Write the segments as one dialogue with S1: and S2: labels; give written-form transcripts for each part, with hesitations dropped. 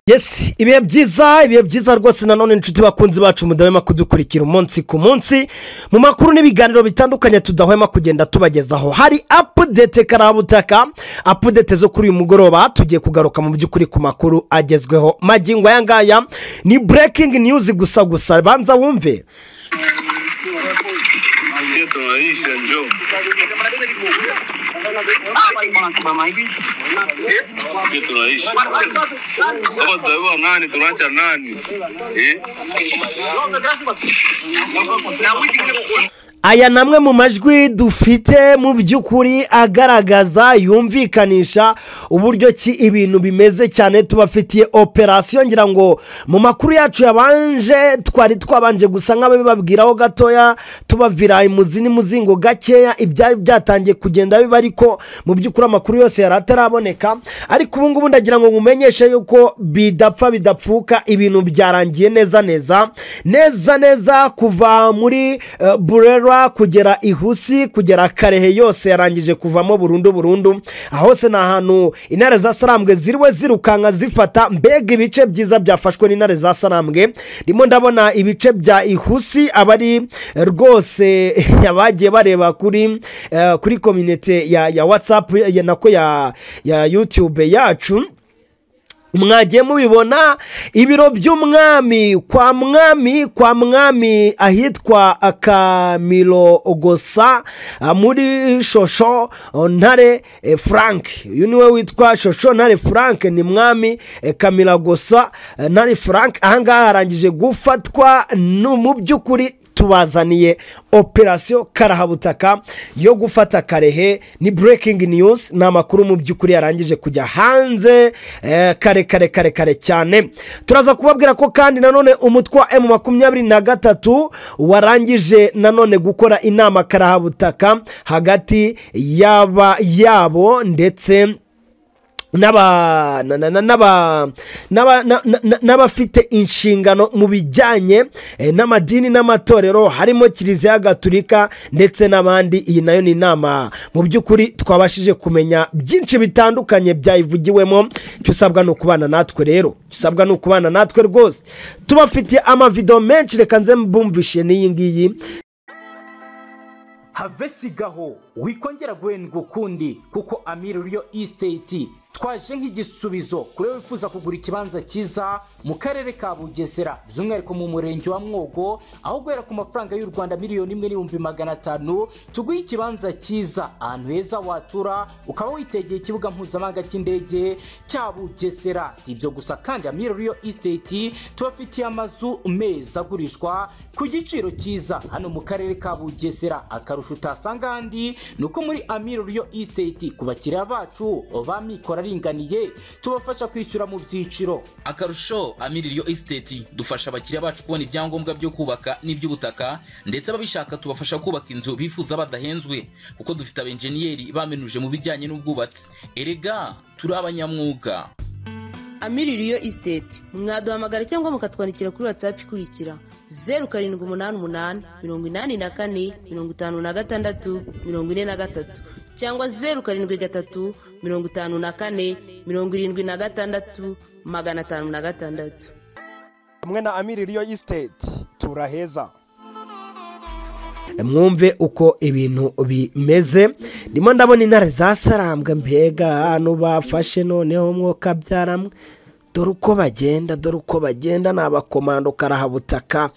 S1: Yes, ibihe byiza rwose nanone inshuti bakunzi bacu mudahwema kudukurikira umunsi ku munsi mu makuru n'ibiganiro bitandukanye tudahwema kugenda tubagezaho. Hari update karabutaka, update zo kuri uyu mugoroba tugiye kugaruka mu by'ukuri ku makuru agezweho. Magingo aya ngaya ni breaking news gusa banza wumve. Aya namwe mu majwi dufite mu by'ukuri agaragaza yumvikanisha uburyo ki ibintu bimeze cyane. Tubafitiye operation ngira ngo mu makuru yacu yabanje twabanje gusa nk'ababibabwiraho gatoya tubavira imuzini muzingo gakeya ibyari byatangiye kugenda biba, ariko mu by'ukuri amakuru yose yarataraboneka. Ariko ubu ngubu ndagira ngo mumenyeshe yuko bidapfuka ibintu byarangiye neza kuva muri Burera kugera Ihusi kugera Karehe yose yarangije kuvamo burundu. Ahose na hantu intare za Sarambwe ziriwe zirukanka zifata. Mbega ibice byiza byafashwe n'intare za Sarambwe. Ndimo ndabona ibice bya Ihusi abari rwose yabagiye bareba kuri community ya WhatsApp nako ya YouTube yacu. Mwagiye mubibona ibiro by'umwami kwa mwami ahitwa Kamilo Gosa muri Shosho Ntare Frank. Uyu niwe witwa Shosho Ntare Frank, ni mwami Kamilo Gosa Ntare Frank. Ahangaha arangije gufatwa mu by'ukuri tubazaniye operation karahabutaka yo gufata Karehe. Ni breaking news, na makuru mu by'ukuri yarangije kujya hanze kare cyane. Turaza kubabwira ko kandi nanone umutwe wa M23 warangije nanone gukora inama karahabutaka hagati yabo ndetse n'abafite inshingano mu bijyanye n'amadini n'amatorero, harimo Kiliziya Gatolika ndetse n'abandi. Iyi nayo ni inama mu by'ukuri twabashije kumenya byinshi bitandukanye byayivugiwemo. Cyusabwa no kubana natwe rwose. Tubafitiye amavideo menshi, reka nze mbumvishe n'iyi ngiyi.
S2: Have sigaho wikongera guhendwa ukundi kuko Amir Real Estate twaje nk'igisubizo kuri wifuza kugura ikibanza cyiza mu karere ka Bugesera, by'umwihariko mu murenge wa Mwogo, aho guhera ku mafaranga y'u Rwanda $1,500,000 tuguye ikibanza cyiza ahantu heza watura ukaba witegeye ikibuga mpuzamahanga cy'indege cya Bugesera. Si ibyo gusa kandi Amir Real Estate tubafitiye amazu meza agurishwa ku giciro cyiza hano mu karere ka Bugesera. Akarusho utasanga handi nuko muri Amir Real Estate ku bakiriya bacu bamikora ringaniye tubafasha kwishyura mu byiciro.
S3: Akarusho Amir Real Estate dufasha abakiriya bacu kubona ibyangombwa byo kubaka n'iby'ubutaka, ndetse ababishaka tubafasha kubaka inzu bifuza badahenzwe kuko dufite abenjeniyeri bamenuje mu bijyanye n'ubwubatsi. Erega turi abanyamwuga.
S4: Amir Real Estate mwaduhamagara cyangwa mukatwandikira kuri WhatsApp ikurikira 0788 84 56 43 cyangwa 0753 54 76 506.
S1: Hamwe na Amir Real Estate turaheza. Mwumve uko ibintu bimeze. Ndimo ndabona intare za Sarambwe, mbega hano bafashe noneho mwoka byaramwe. Dore uko bagenda n'abakomando karahabutaka.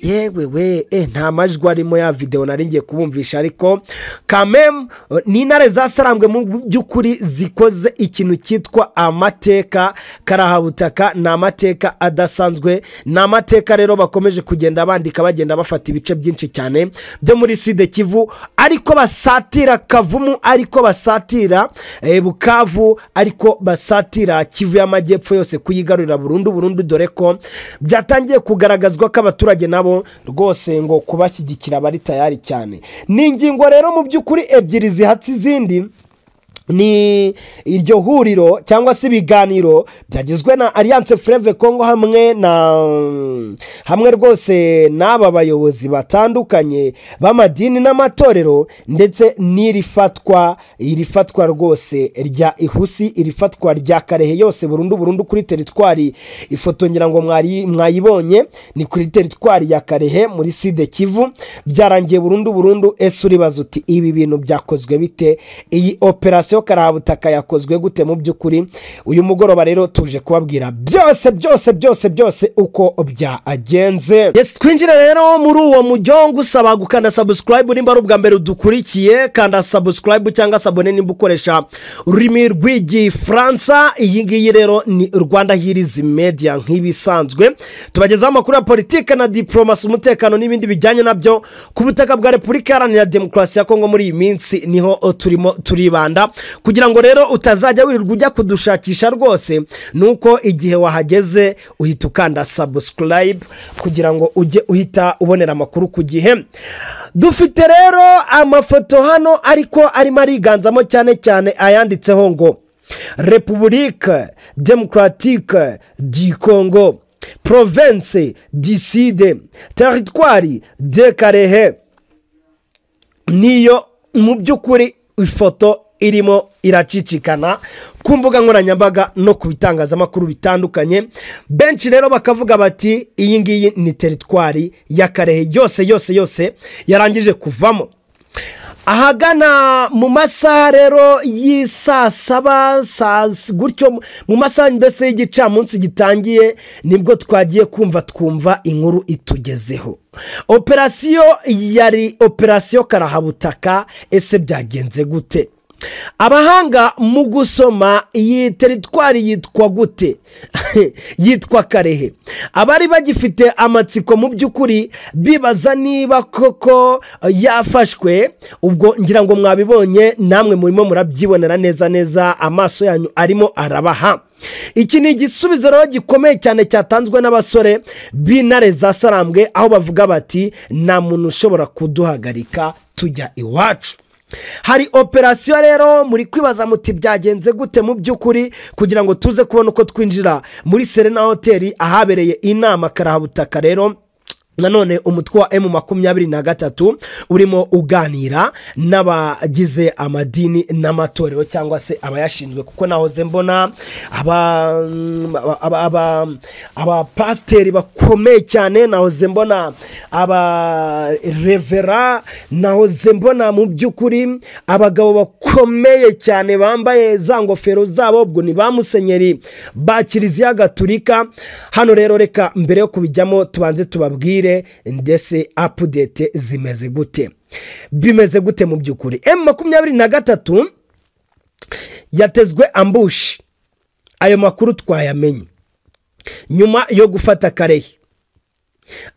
S1: Yewe nta majwi arimo ya video nari ngiye kubumvisha, ariko kamem ni intare za Sarambwe mu by'ukuri zikoze ikintu cyitwa amateka karahabutaka. Ni amateka adasanzwe, ni amateka rero bakomeje kugenda bandika bagenda bafata ibice byinshi cyane byo muri Sud Kivu, ariko basatira Kavumu, ariko basatira Bukavu, ariko basatira Kivu y'Amajyepfo yose kuyigarurira burundu, dore ko byatangiye kugaragazwa ko abaturage nabo rwose ngo kubashyigikira bari tayari cyane. Ni ingingo rero mu by'ukuri ebyiri zihatse izindi. ni iryo huriro cyangwa se ibiganiro byagizwe na Alliance Fleuve Congo hamwe rwose n'aba bayobozi batandukanye b'amadini n'amatorero, ndetse iri fatwa rwose rya Ihusi, iri fatwa rya Karehe yose burundu kuri teritwari. Ifoto ngira ngo mwayibonye, ni kuri teritwari ya Karehe muri Sud Kivu, byarangiye burundu. Ese uribaza uti ibi bintu byakozwe bite? Iyi operasiyo karahabutaka yakozwe gute mu by'ukuri? Uyu mugoroba rero tuje kubabwira byose uko byagenze. Yes, twinjire rero muri uwo mujyo, ngusaba gukanda subscribe nimba ari ubwa mbere udukurikiye, kanda subscribe cyangwa sabone nimba ukoresha ururimi rw'igifaransa. Iyi ngiyi rero ni Rwanda Heroes Media, nk'ibisanzwe tubagezaho amakuru ya politike na diplomasi, umutekano n'ibindi bijyanye nabyo ku butaka bwa Repubulika Iharanira Demokarasi ya Kongo. Muri iyi minsi niho turimo turibanda, kugira ngo rero utazajya wirirwa ujya kudushakisha rwose, nuko igihe wahageze uhita ukanda subscribe kugira ngo ujye uhita ubonera amakuru ku gihe. Dufite rero amafoto hano ariko arimo ariganzamo cyane ayanditseho ngo République démocratique du Congo, province du Sud, territoire de Karehe. Niyo mu by'ukuri ifoto irimo iracicikana ku mbuga nkoranyambaga no ku bitangazamakuru bitandukanye. Benshi rero bakavuga bati iyi ngiyi ni teritwari ya Karehe yose yarangije kuvamo. Ahagana mu masaha rero y'isa saba gutyo, mu masaha mbese y'igicamunsi gitangiye, nibwo twagiye twumva inkuru itugezeho. Operasiyo yari operasiyo karahabutaka. Ese byagenze gute? Abahanga mu gusoma iyi teritwari yitwa gute? Yitwa Karehe. Abari bagifite amatsiko mu by'ukuri bibaza niba koko yafashwe, ubwo ngira ngo mwabibonye namwe murimo murabyibonera neza, amaso yanyu arimo arabaha. Iki ni igisubizo rero gikomeye cyane cyatanzwe n'abasore b'intare za Sarambwe, aho bavuga bati nta muntu ushobora kuduhagarika tujya iwacu. Hari operasiyo rero muri kwibaza muti byagenze gute mu by'ukuri, kugira ngo tuze kubona uko twinjira muri Serena Hotel ahabereye inama karahabutaka. Rero nanone umutwe wa M23 urimo uganira n'abagize amadini n'amatorero cyangwa se abayashinzwe, kuko nahoze mbona aba pasteri bakomeye cyane, nahoze mbona aba revera, nahoze mbona mu by'ukuri abagabo bakomeye cyane bambaye za ngofero zabo, ubwo ni ba musenyeri ba Kiliziya Gatulika. Hano rero reka mbere yo kubijyamo tubanze tubabwire ndetse update zimeze gute, bimeze gute mu by'ukuri. M23 yatezwe ambush, ayo makuru twayamenye nyuma yo gufata Karehe,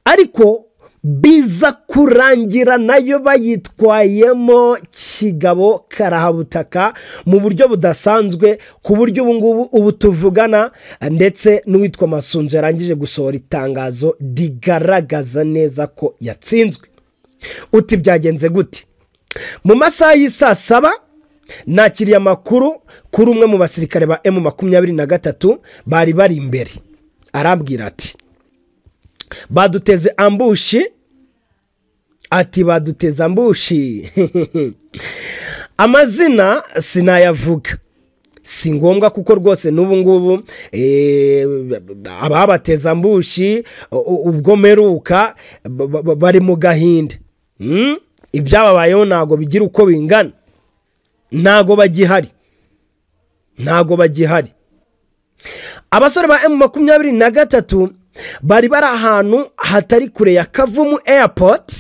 S1: ariko biza kurangira nayo bayitwayemo kigabo karahabutaka mu buryo budasanzwe, ku buryo ubu tuvugana ndetse n'uwitwa Masunzu yarangije gusohora itangazo rigaragaza neza ko yatsinzwe. Uti byagenze gute? Mu masaha y'isa saba nakiriye amakuru kuri umwe mu basirikare ba M23 bari imbere, arabwira ati baduteze ambushi. Ati baduteze ambushi. Amazina sinayavuga, si ngombwa kuko rwose n'ubu ngubu ababateze ambushi ubwo meruka bari mu gahinda. Ibyababayeho ntago bigira uko bingana, ntago bagihari. Abasore ba M23 bari ahantu hatari kure ya Kavumu Airport.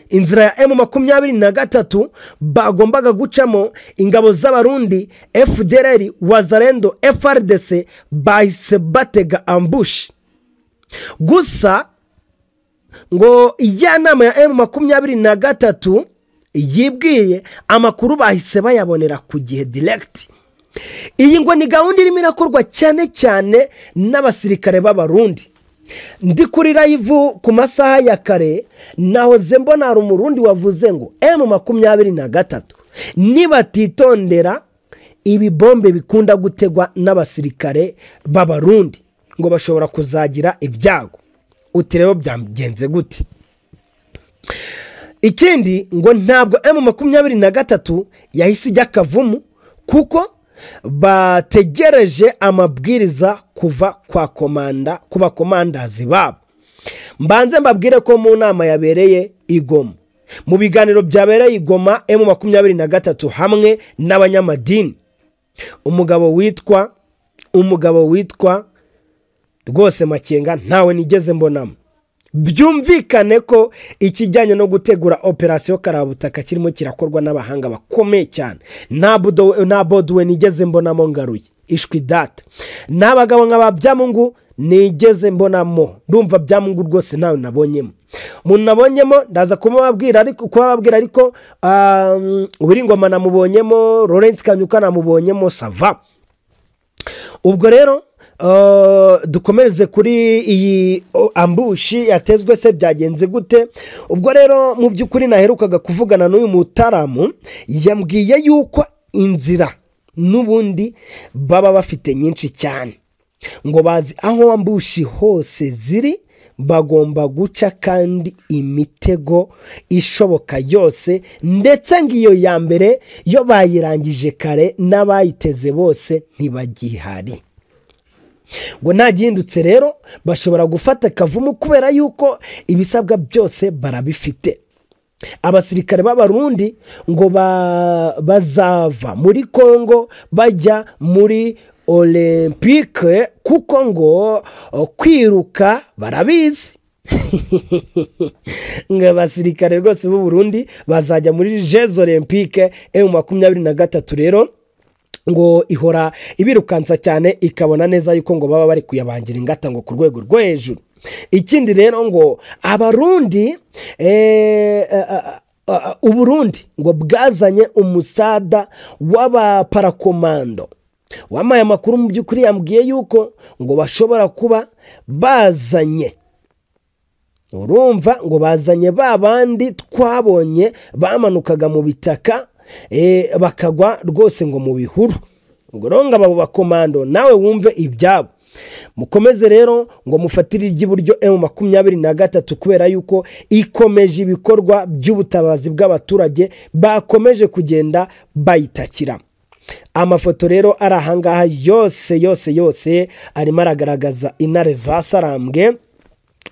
S1: Inzira ya M23 bagombaga gucamo ingabo z'abarundi FDLR, Wazalendo, FRDC bahise batega ambush. Gusa ngo iya nama ya M23 yibwiye amakuru bahise bayabonera ku gihe direct. Iyi ngo ni gahunda irimo irakorwa cyane n'abasirikare b'abarundi. Ndi kuri live ku masaha ya kare, nahoze mbona hari umurundi wavuze ngo M23 nibatitondera ibi bombe bikunda gutegwa n'abasirikare b'abarundi ngo bashobora kuzagira ibyago. Uti rero byagenze gute? Ikindi ngo ntabwo M23 yahise ijya Kavumu kuko bategereje amabwiriza kuva ku bakomandazi babo. Mbanze mbabwire ko mu nama yabereye i Goma, mu biganiro byabereye i Goma, M23 hamwe n'abanyamadini, umugabo witwa rwose Makenga ntawe nigeze mbonamo. Byumvikane ko ikijyanye no gutegura operasiyo karabutaka kirimo kirakorwa n'abahanga bakomeye cyane. Nta Bodwe nigeze mbonamo ngaruye ishwi data, n'abagabo nk'aba Byamungu nigeze mbonamo. Ndumva Byamungu rwose nawe nabonyemo. Umuntu nabonyemo ndaza kumubabwira ariko Uwiringoma namubonyemo, Lawrence Kanyuka namubonyemo, sava. Ubwo rero dukomereze kuri iyi ambushi yatezwe se byagenze gute? Ubwo rero mu by'ukuri naherukaga kuvugana n'uyu mutaramu, yambwiye yuko inzira n'ubundi baba bafite nyinshi cyane, ngo bazi aho ambushi hose ziri, bagomba guca kandi imitego ishoboka yose, ndetse ngiyo ya mbere yo bayirangije kare, n'abayiteze bose ntibagihari. Ngo ntagihindutse rero bashobora gufata Kavumu kubera yuko ibisabwa byose barabifite. Abasirikare b'abarundi ngo bazava muri Kongo bajya muri Olympique kuko ngo kwiruka barabizi. Ngo abasirikare rwose b'u Burundi bazajya muri Jeux Olympique M23 rero ngo ihora ibirukansa cyane, ikabona neza yuko ngo baba bari kuyabangira ingata ngo ku rwego rwo hejuru. Ikindi rero ngo abarundi Uburundi ngo bwazanye umusada w'abaparakomando. Wamaye amakuru mu by'ukuri yambwiye yuko ngo bashobora kuba bazanye, urumva, ngo bazanye babandi twabonye bamanukaga mu bitaka bakagwa rwose ngo mu bihuru. Ngo ronga abo bakomando nawe wumve ibyabo. Mukomeze rero ngo mufatire iry'iburyo M23 kubera yuko ikomeje ibikorwa by'ubutabazi bw'abaturage bakomeje kugenda bayitakira. Amafoto rero ari ahangaha yose arimo aragaragaza intare za Sarambwe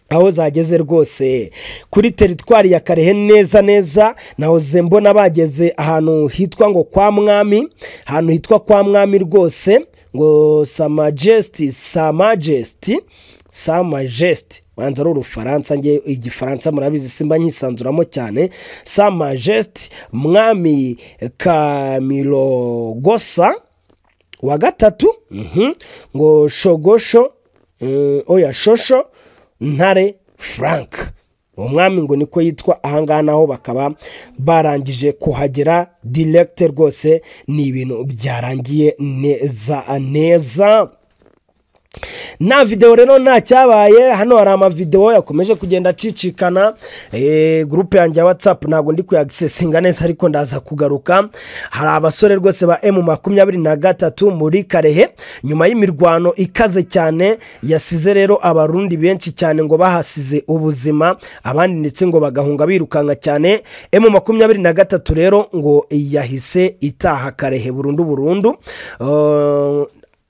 S1: aho zageze rwose kuri teritwari ya Karehe neza. naho mbona bageze ahantu hitwa ngo kwa Mwami, ahantu hitwa kwa Mwami rwose, ngo Sa Majesty wanza ari urufaransa, nge igifaransa murabizi simba nyisanzuramo cyane. Sa Majesty Mwami Kamilogosa wa gatatu, ngo Shogosho Shosho Ntare Frank. Umwami ngo niko yitwa ahangaha, naho bakaba barangije kuhagera direct rwose, ni ibintu byarangiye neza. Na video rero nta cyabaye hano, hari amavideo yakomeje kugenda acicikana. Groupe yanjye ya WhatsApp ntago ndi kuyagisesinga neza, ariko ndaza kugaruka. Hari abasore rwose ba M23 muri Karehe nyuma y'imirwano ikaze cyane yasize rero abarundi benshi cyane, ngo bahasize ubuzima, abandi ndetse ngo bagahunga birukanka cyane. M23 rero ngo yahise itaha Karehe burundu.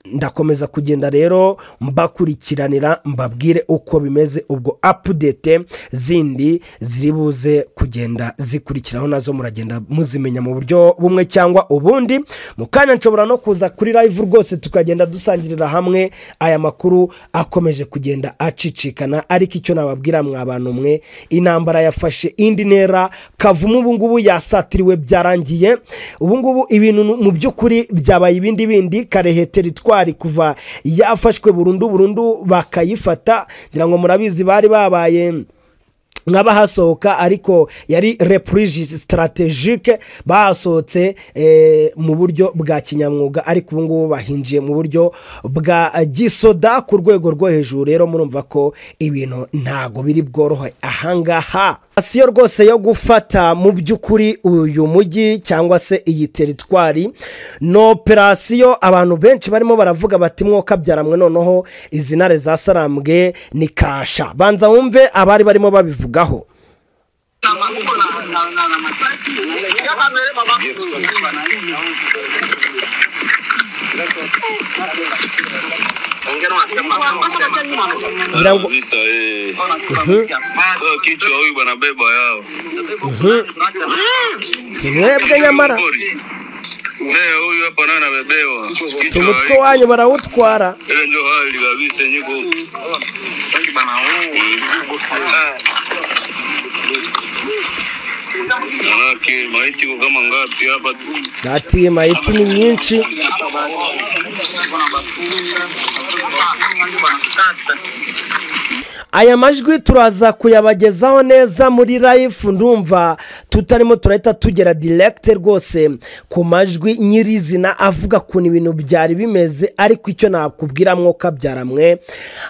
S1: Ndakomeza kugenda rero mbakurikiranira mbabwire uko bimeze, ubwo update zindi ziri buze kugenda zikurikiraho nazo muragenda muzimenya mu buryo bumwe cyangwa ubundi. Mukanya nshobora no kuza kuri live rwose tukagenda dusangirira hamwe aya makuru akomeje kugenda acicikana. Ariko icyo nababwira mwabantu mwe, intambara yafashe indi ntera. Kavumu ubu ngubu yasatiriwe, byarangiye ubu ngubu ibintu mu by'ukuri byabaye ibindi. Karehe teritwari kuva yafashwe burundu bakayifata, ngira ngo murabizi bari babaye nk'abahasohoka, ariko yari reprise strategique, basohotse mu buryo bwa kinyamwuga, ariko ubu ngubu bahinjiye mu buryo bwa gisoda ku rwego rwo hejuru. Rero murumva ko ibintu ntago biri bworohe ahangaha. asiyo rwose yo gufata mu by'ukuri uyu mujyi cyangwa se iyi teritwari no operasiyo abantu benshi barimo baravuga bati mwoka byaramwe noneho izi ntare za Sarambwe ni kasha. Banza wumve abari barimo babivugaho. Mwebwe nyamara
S5: huyu hapa naye anabebewa.
S1: umutwe wanyu barawutwara.
S5: Ile ndio hali kabisa niko. Manake maiti kwa kama ngapi hapa tu?
S1: Ati maiti ni nyinshi. Aya majwi turaza kuyabagezaho neza muri live, ndumva tutarimo turahita tugera direct rwose ku majwi nyirizina avuga ku ibintu byari bimeze. Ariko icyo nakubwira mwoka byaramwe,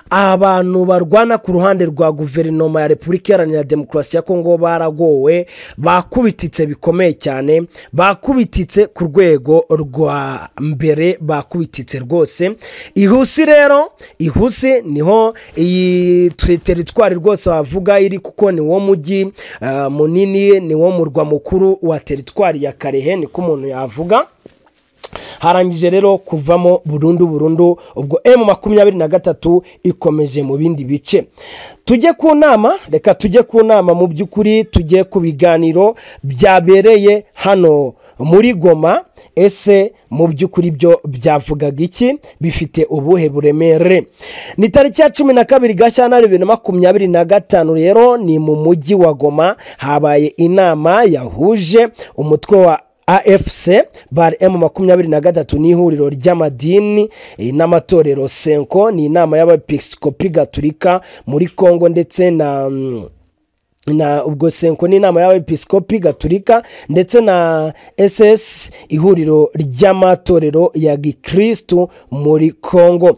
S1: abantu barwana ku ruhande rwa guverinoma ya Repubulika Iharanira Demokarasi ya Kongo baragowe, bakubititse bikomeye cyane, bakubititse ku rwego rwa mbere, bakubititse rwose. Ihusi rero, Ihusi niho iyi teritwari rwose wavuga iri, kuko ni wo mujyi munini, ni wo murwa mukuru wa teritwari ya Karehe, niko umuntu yavuga. Harangije rero kuvamo burundu ubwo M23 ikomeje mu bindi bice. Tujye ku nama, reka tujye ku nama mu by'ukuri, tujye ku biganiro byabereye hano muri Goma. Ese mu by'ukuri byo byavugaga iki, bifite ubuhe buremere? Ni tariki ya 12 Gashyantare 2025 rero ni mu mujyi wa Goma habaye inama yahuje umutwe wa AFC bar M23 n'ihuriro ry'amadini n'amatorero Senko. Ni inama y'abepiskopi Gatolika muri Kongo ndetse na ubwo Senko ni inama y'abepiskopi Gatolika ndetse na SS ihuriro ry'amatorero ya Gikristo muri Kongo.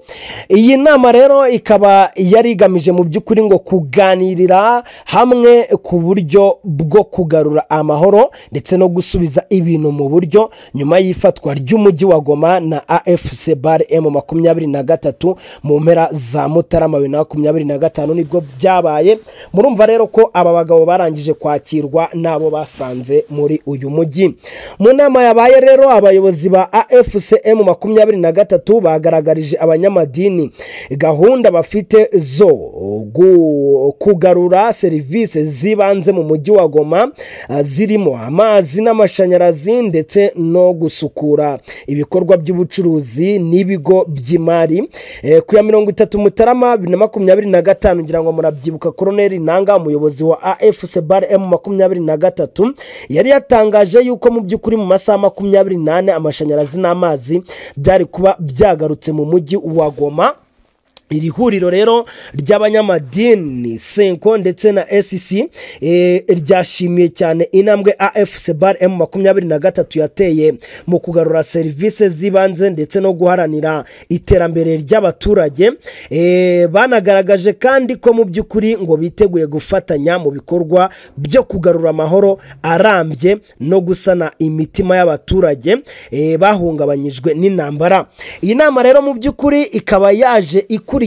S1: Iyi nama rero ikaba yari igamije mu by'ukuri ngo kuganirira hamwe ku buryo bwo kugarura amahoro ndetse no gusubiza ibintu mu buryo nyuma y'ifatwa ry'umujyi wa Goma na AFC bar M23 mu mpera za Mutarama 2025 nibwo byabaye. Murumva rero ko aba bagabo barangije kwakirwa nabo basanze muri uyu mujyi. Mu nama yabaye rero abayobozi ba AFC M23 bagaragarije abanyamadini gahunda bafite zo kugarura serivisi zibanze mu mujyi wa Goma, zirimo amazi n'amashanyarazi ndetse no gusukura ibikorwa by'ubucuruzi n'ibigo by'imari. Ku ya 30 Mutarama 2025 ngira ngo murabyibuka Colonel Nanga umuyobozi wa AFC bar M23 yari yatangaje yuko mu by'ukuri mu masaha 28 amashanyarazi n'amazi byari kuba byagarutse mu mujyi wa Goma. Iri huriro rero ry'abanyamadini Senko ndetse na SC ryashimiye cyane inambwe AFC bar M23 yateye mu kugarura serivisi zibanze ndetse no guharanira iterambere ry'abaturage. Banagaragaje kandi ko mu by'ukuri ngo biteguye gufatanya mu bikorwa byo kugarura amahoro arambye no gusana imitima y'abaturage bahungabanyijwe n'intambara. Iyi nama rero mu by'ukuri ikaba yaje ikurikiye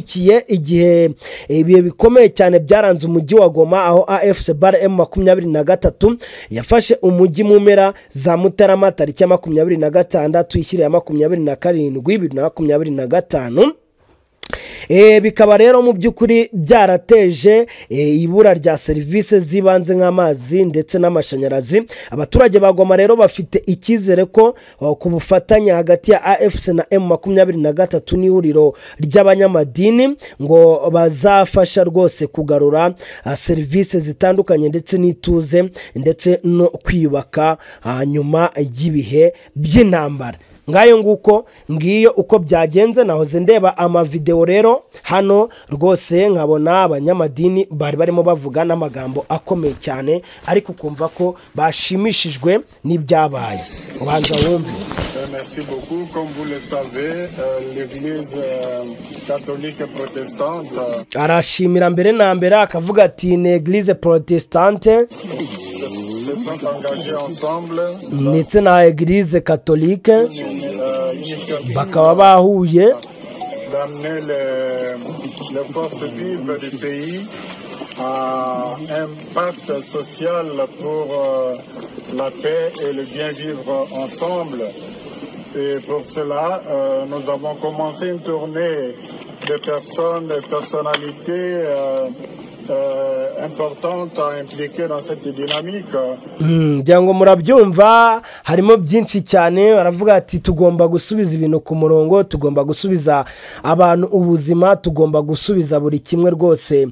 S1: igihe ibihe bikomeye cyane byaranze umujyi wa Goma, aho AFC bar M23 yafashe umujyi mu mpera za Mutarama tariki ya 26 ishyira ya 27 2025. Bikaba rero mu by'ukuri byarateje ibura rya serivisi zibanze nk'amazi ndetse n'amashanyarazi. Abaturage ba Goma rero bafite ikizere ko ku bufatanye hagati ya AFC na M23 n'ihuriro ry'abanyamadini ngo bazafasha rwose kugarura serivisi zitandukanye ndetse n'ituze ndetse no kwiyubaka nyuma y'ibihe by'intambara. Ngayo nguko ngiyo uko byagenze. Nahoze ndeba amavideo rero hano rwose nkabona abanyamadini bari barimo bavuga n'amagambo akomeye cyane, ariko kumva ko bashimishijwe n'ibyabaye. Ubanza wumve.
S6: Merci beaucoup. Comme vous le savez, l'Église catholique et protestante
S1: arashimira mbere na mbere akavuga ati ni eglise protestante
S6: se sont engagés ensemble
S1: ndetse na eglise catholique bakaba bahuye
S6: d'amener les forces vives du pays à un pacte social pour la paix et le bien vivre ensemble. Et pour cela, nous avons commencé une tournée de personnes, de personnalités importantes à impliquer dans cette dynamique.
S1: ngira ngo murabyumva harimo byinshi cyane baravuga ati tugomba gusubiza ibintu ku murongo, tugomba gusubiza abantu ubuzima, tugomba gusubiza buri kimwe rwose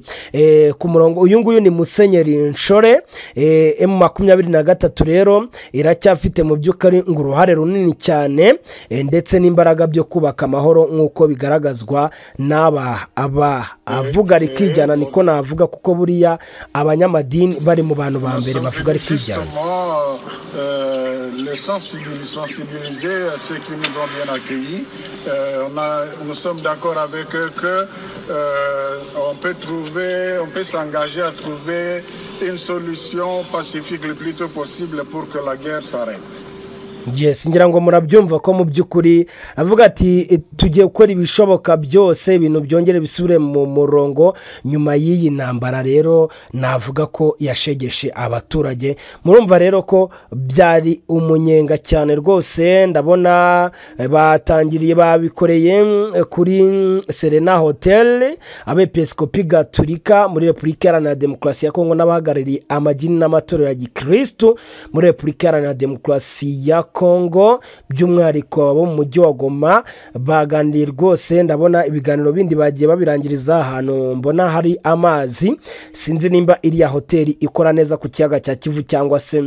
S1: ku murongo. Uyu nguyu ni Musenyeri Nshore. M23 rero iracyafite mu by'ukuri ngo uruhare runini cyane ndetse n'imbaraga byo kubaka amahoro nk'uko bigaragazwa n'aba avuga rikijyana, niko navuga kuko buriya abanyamadini bari mu bantu ba mbere bavuga rikijyana.
S6: Les sensibiliser à ceux qui nous ont bien accueillis. Nous sommes d'accord avec eux que on peut s'engager à trouver une solution pacifique le plus tôt possible pour que la guerre s'arrête.
S1: Yes, ngira ngo murabyumva ko mu by'ukuri avuga ati tugiye gukora ibishoboka byose ibintu byongere bisubire mu murongo nyuma y'iyi ntambara. Rero navuga ko yashegeshe abaturage. Murumva rero ko byari umunyenga cyane rwose. Ndabona batangiriye babikoreye kuri Serena Hotel, abepiskopi Gatolika muri Repubulika Iharanira Demokarasi ya Kongo n'abahagarariye amadini n'amatorero ya Gikristo muri Repubulika Iharanira Demokarasi ya Kongo, by'umwihariko abo mu mujyi wa Goma baganiriye rwose. Ndabona ibiganiro bindi bagiye babirangiriza ahantu mbona hari amazi, sinzi nimba iriya hoteli ikora neza ku kiyaga cya Kivu cyangwa se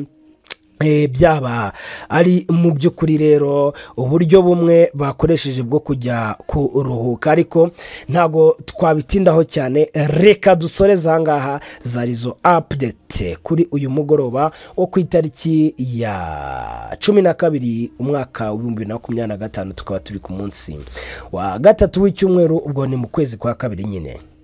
S1: byaba ari mu by'ukuri. Rero uburyo bumwe bakoresheje bwo kujya kuruhuka, ariko ntago twabitindaho cyane. Reka dusoreze ahangaha zarizo update kuri uyu mugoroba wo ku itariki ya 12 umwaka wa 2025. Tukaba turi ku munsi wa gatatu w'icyumweru, ubwo ni mu kwezi kwa kabiri nyine.